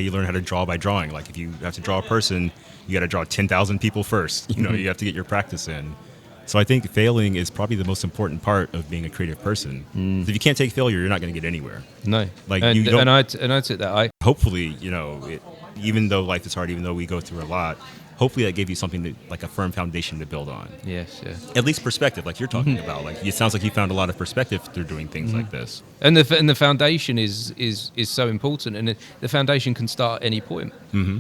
You learn how to draw by drawing. Like if you have to draw a person, you got to draw 10,000 people first. You have to get your practice in. So I think failing is probably the most important part of being a creative person. If you can't take failure, you're not going to get anywhere. No. Like and, you don't, and I took that. hopefully, even though life is hard, even though we go through a lot, hopefully that gave you something like a firm foundation to build on. Yes, yeah. At least perspective, like you're talking about. Like it sounds like you found a lot of perspective through doing things like this. And the foundation is so important, and the foundation can start at any point.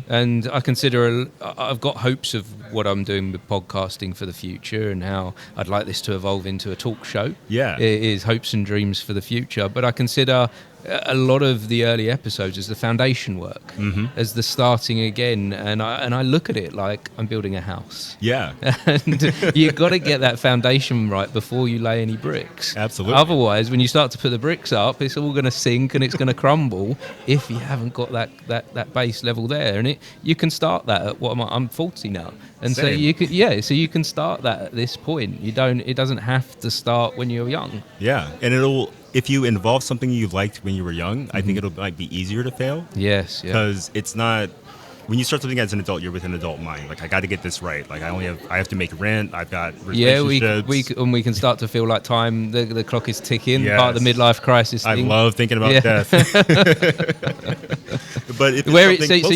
And I consider I've got hopes of what I'm doing with podcasting for the future, and how I'd like this to evolve into a talk show. Yeah, it is hopes and dreams for the future. But I consider a lot of the early episodes as the foundation work, as the starting again, and I look at it like I'm building a house. Yeah, and you've got to get that foundation right before you lay any bricks. Absolutely. Otherwise, when you start to put the bricks up, it's all going to sink and it's going to crumble if you haven't got that base level there. And you can start that at I'm 40 now, and Same. so you can start that at this point. It doesn't have to start when you're young. Yeah, and if you involve something you liked when you were young, I think might be easier to fail. Yes, yeah. Because it's not, when you start something as an adult, you're with an adult mind. Like I got to get this right. Like I have to make rent. I've got relationships. We can start to feel like time. The clock is ticking. Yes. Part of the midlife crisis thing. I love thinking about death. But if so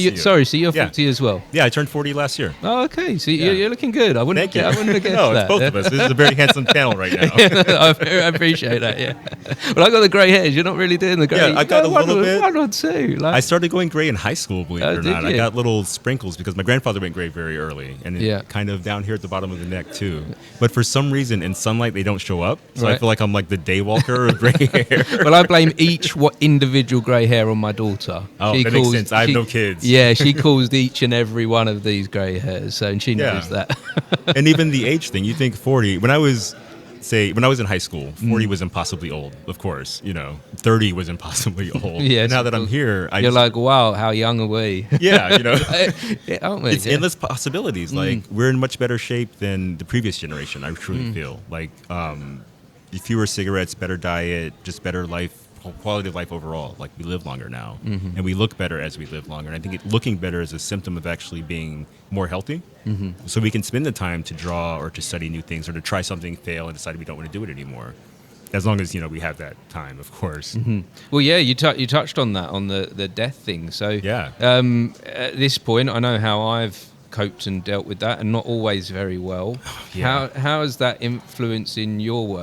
you're 40 as well. Yeah, I turned 40 last year. Oh, okay. So you're looking good. I wouldn't have guessed No, that. It's both of us. This is a very handsome panel right now. I appreciate that. Yeah. Well, I got the grey hairs. You're not really doing the grey. Yeah, I got a little bit. One or two. I started going grey in high school, believe it or not. You? I got little sprinkles because my grandfather went grey very early, and kind of down here at the bottom of the neck too. But for some reason, in sunlight, they don't show up. So I feel like I'm like the day walker of grey hair. Well, I blame each individual grey hair on my daughter. Oh, that makes sense. I have no kids. Yeah, she caused each and every one of these grey hairs, and she knows that. And even the age thing, you think 40. When I was in high school, 40 was impossibly old, of course. 30 was impossibly old. Yeah. Now that I'm here, you're like, wow, how young are we? Yeah, aren't we? It's endless possibilities. Like we're in much better shape than the previous generation. I truly feel like fewer cigarettes, better diet, just better life. Quality of life overall. Like we live longer now, and we look better as we live longer. And I think looking better is a symptom of actually being more healthy. So we can spend the time to draw or to study new things or to try something, fail, and decide we don't want to do it anymore. As long as we have that time, of course. Well, yeah, you touched on that, on the death thing. So yeah, at this point, I know how I've coped and dealt with that, and not always very well. Yeah. How has that influence in your work?